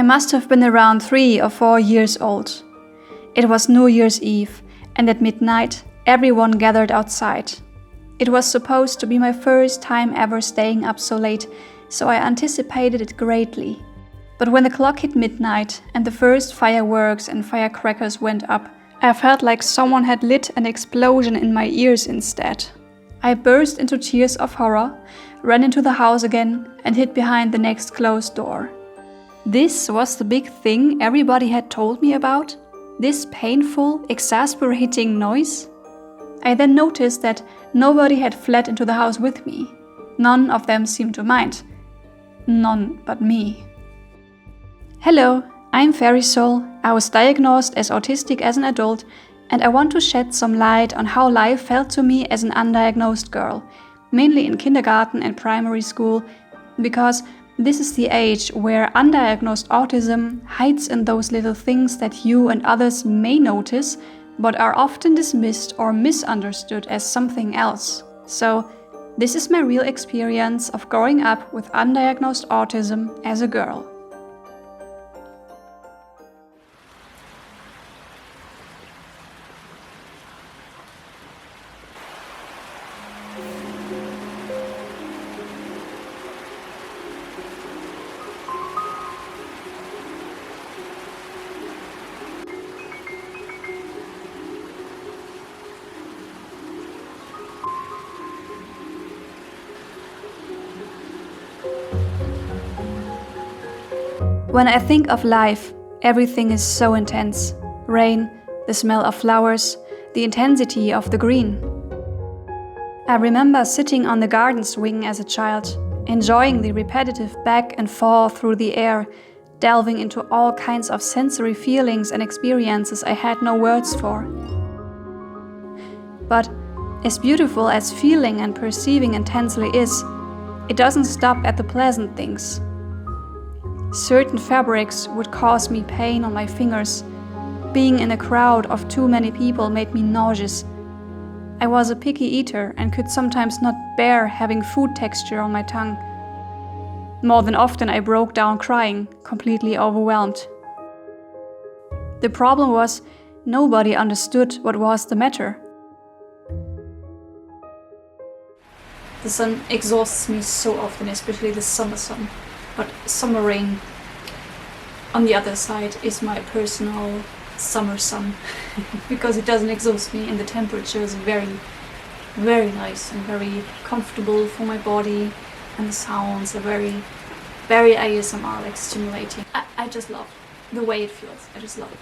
must have been around 3 or 4 years old. It was New Year's Eve, and at midnight, everyone gathered outside. It was supposed to be my first time ever staying up so late, so I anticipated it greatly. But when the clock hit midnight and the first fireworks and firecrackers went up, I felt like someone had lit an explosion in my ears instead. I burst into tears of horror, ran into the house again, and hid behind the next closed door. This was the big thing everybody had told me about? This painful, exasperating noise? I then noticed that nobody had fled into the house with me. None of them seemed to mind. None but me. Hello, I'm Faerysoul. I was diagnosed as autistic as an adult, and I want to shed some light on how life felt to me as an undiagnosed girl, mainly in kindergarten and primary school, because this is the age where undiagnosed autism hides in those little things that you and others may notice, but are often dismissed or misunderstood as something else. So, this is my real experience of growing up with undiagnosed autism as a girl. When I think of life, everything is so intense. Rain, the smell of flowers, the intensity of the green. I remember sitting on the garden swing as a child, enjoying the repetitive back and forth through the air, delving into all kinds of sensory feelings and experiences I had no words for. But as beautiful as feeling and perceiving intensely is, it doesn't stop at the pleasant things. Certain fabrics would cause me pain on my fingers. Being in a crowd of too many people made me nauseous. I was a picky eater and could sometimes not bear having food texture on my tongue. More than often I broke down crying, completely overwhelmed. The problem was, nobody understood what was the matter. The sun exhausts me so often, especially the summer sun. But summer rain, on the other side, is my personal summer sun because it doesn't exhaust me and the temperature is very, very nice and very comfortable for my body, and the sounds are very, very ASMR, like stimulating. I just love the way it feels. I just love it.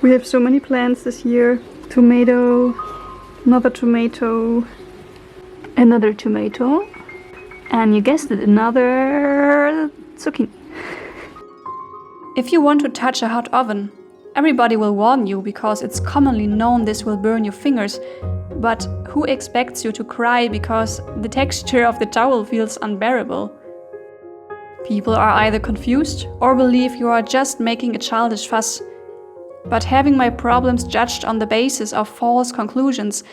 We have so many plants this year. Tomato, another tomato, another tomato, and you guessed it, another zucchini. If you want to touch a hot oven, everybody will warn you because it's commonly known this will burn your fingers, but who expects you to cry because the texture of the towel feels unbearable? People are either confused or believe you are just making a childish fuss. But having my problems judged on the basis of false conclusions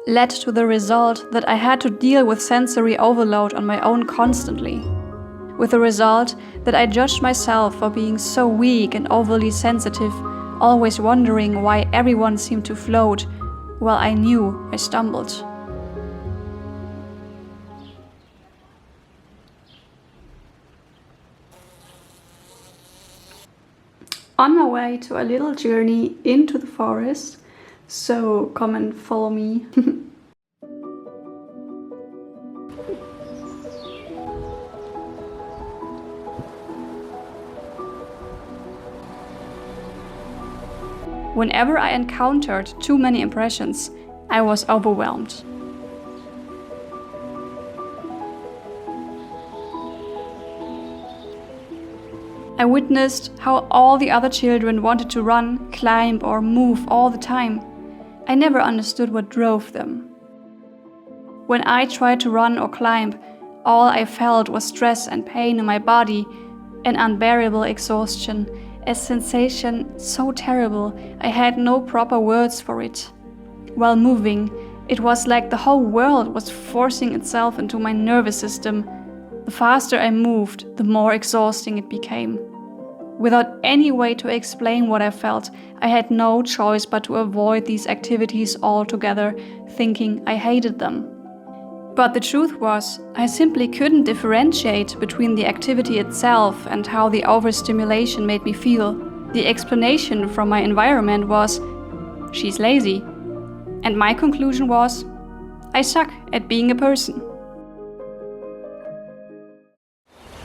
led to the result that I had to deal with sensory overload on my own constantly. With the result that I judged myself for being so weak and overly sensitive, always wondering why everyone seemed to float, while I knew I stumbled. On my way to a little journey into the forest, so come and follow me. Whenever I encountered too many impressions, I was overwhelmed. I witnessed how all the other children wanted to run, climb, or move all the time. I never understood what drove them. When I tried to run or climb, all I felt was stress and pain in my body, an unbearable exhaustion, a sensation so terrible I had no proper words for it. While moving, it was like the whole world was forcing itself into my nervous system. The faster I moved, the more exhausting it became. Without any way to explain what I felt, I had no choice but to avoid these activities altogether, thinking I hated them. But the truth was, I simply couldn't differentiate between the activity itself and how the overstimulation made me feel. The explanation from my environment was, she's lazy. And my conclusion was, I suck at being a person.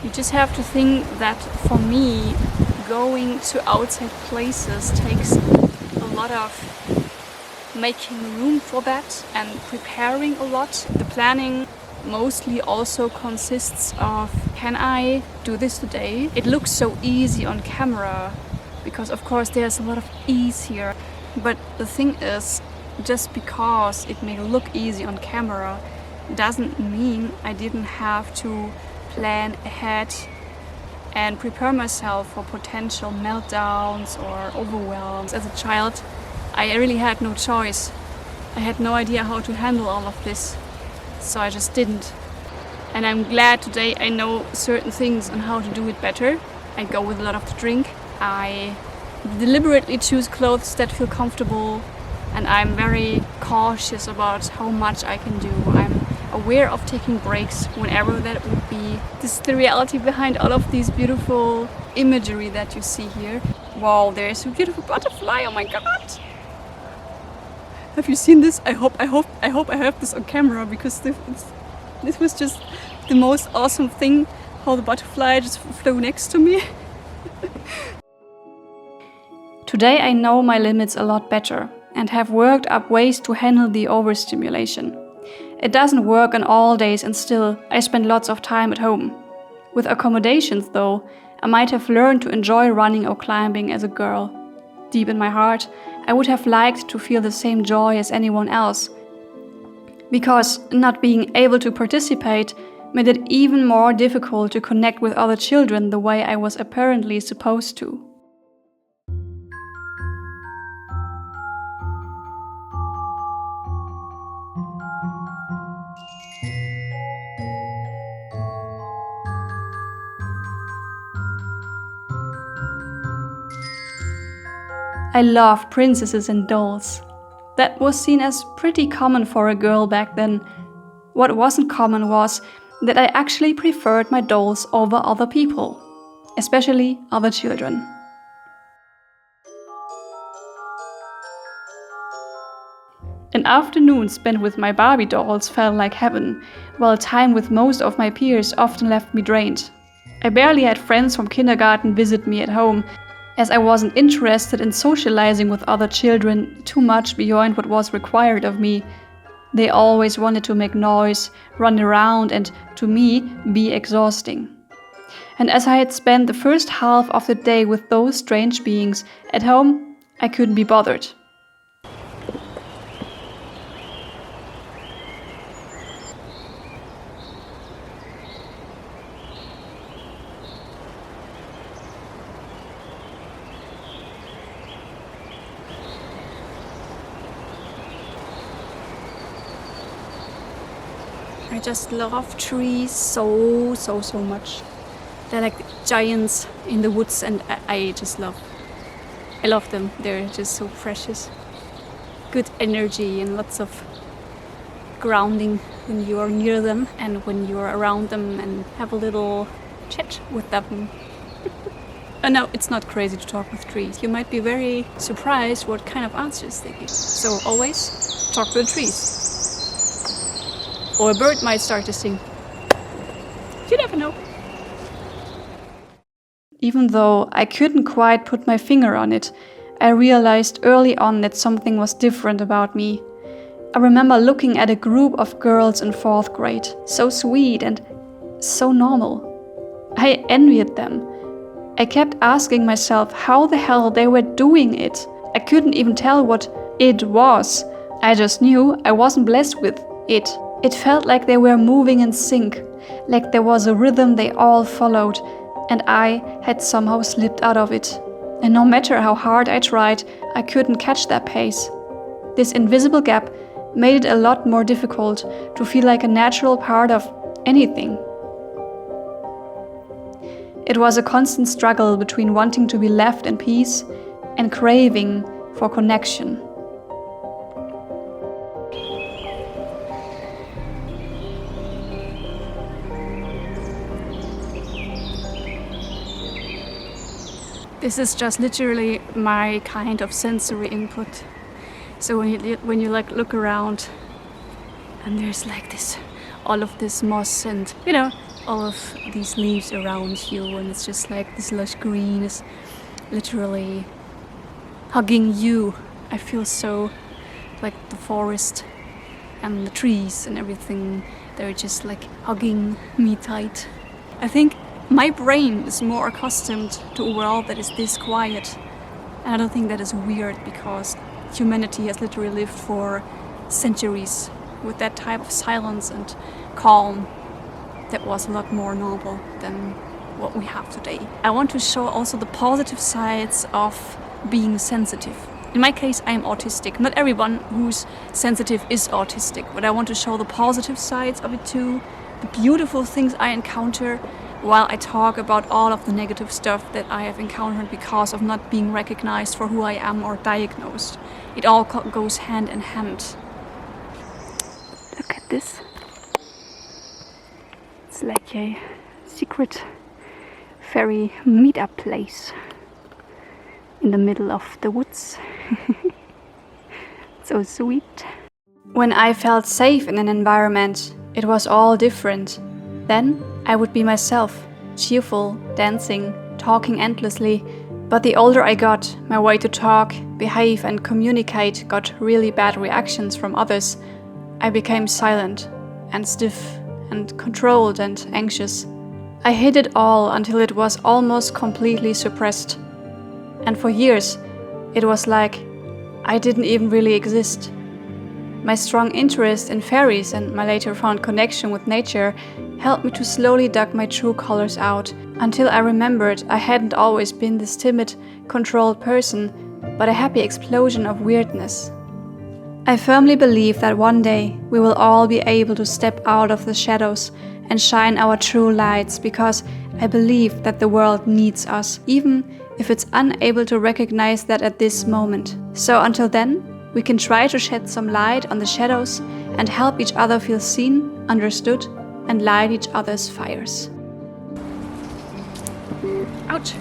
You just have to think that for me, going to outside places takes a lot of making room for that and preparing a lot. The planning mostly also consists of, can I do this today? It looks so easy on camera because of course there's a lot of ease here. But the thing is, just because it may look easy on camera doesn't mean I didn't have to plan ahead and prepare myself for potential meltdowns or overwhelms. As a child, I really had no choice. I had no idea how to handle all of this, so I just didn't. And I'm glad today I know certain things on how to do it better. I go with a lot of the drink. I deliberately choose clothes that feel comfortable, and I'm very cautious about how much I can do. I'm aware of taking breaks whenever that would be. This is the reality behind all of these beautiful imagery that you see here. Wow, there's a beautiful butterfly, oh my god! Have you seen this? I hope I have this on camera, because this was just the most awesome thing, how the butterfly just flew next to me. Today I know my limits a lot better and have worked up ways to handle the overstimulation. It doesn't work on all days, and still, I spend lots of time at home. With accommodations though, I might have learned to enjoy running or climbing as a girl. Deep in my heart, I would have liked to feel the same joy as anyone else. Because not being able to participate made it even more difficult to connect with other children the way I was apparently supposed to. I loved princesses and dolls. That was seen as pretty common for a girl back then. What wasn't common was that I actually preferred my dolls over other people, especially other children. An afternoon spent with my Barbie dolls felt like heaven, while time with most of my peers often left me drained. I barely had friends from kindergarten visit me at home, as I wasn't interested in socializing with other children too much beyond what was required of me. They always wanted to make noise, run around, and, to me, be exhausting. And as I had spent the first half of the day with those strange beings, at home, I couldn't be bothered. I just love trees so much. They're like giants in the woods, and I love them. They're just so precious. Good energy and lots of grounding when you are near them and when you are around them and have a little chat with them. No, it's not crazy to talk with trees. You might be very surprised what kind of answers they give. So always talk to the trees. Or a bird might start to sing. You never know. Even though I couldn't quite put my finger on it, I realized early on that something was different about me. I remember looking at a group of girls in 4th grade, so sweet and so normal. I envied them. I kept asking myself how the hell they were doing it. I couldn't even tell what it was. I just knew I wasn't blessed with it. It felt like they were moving in sync, like there was a rhythm they all followed, and I had somehow slipped out of it. And no matter how hard I tried, I couldn't catch that pace. This invisible gap made it a lot more difficult to feel like a natural part of anything. It was a constant struggle between wanting to be left in peace and craving for connection. This is just literally my kind of sensory input. So when you like look around and there's like this, all of this moss and all of these leaves around you, and it's just like this lush green is literally hugging you. I feel so like the forest and the trees and everything, they're just like hugging me tight. I think my brain is more accustomed to a world that is this quiet. And I don't think that is weird, because humanity has literally lived for centuries with that type of silence and calm that was a lot more normal than what we have today. I want to show also the positive sides of being sensitive. In my case, I am autistic. Not everyone who's sensitive is autistic, but I want to show the positive sides of it too, the beautiful things I encounter, while I talk about all of the negative stuff that I have encountered because of not being recognized for who I am or diagnosed. It all goes hand in hand. Look at this. It's like a secret fairy meetup place in the middle of the woods. So sweet. When I felt safe in an environment, it was all different. Then I would be myself, cheerful, dancing, talking endlessly. But the older I got, my way to talk, behave and communicate got really bad reactions from others. I became silent and stiff and controlled and anxious. I hid it all until it was almost completely suppressed. And for years, it was like I didn't even really exist. My strong interest in fairies and my later found connection with nature helped me to slowly dug my true colors out, until I remembered I hadn't always been this timid, controlled person, but a happy explosion of weirdness. I firmly believe that one day we will all be able to step out of the shadows and shine our true lights, because I believe that the world needs us, even if it's unable to recognize that at this moment. So until then, we can try to shed some light on the shadows and help each other feel seen, understood, and light each other's fires. Ouch!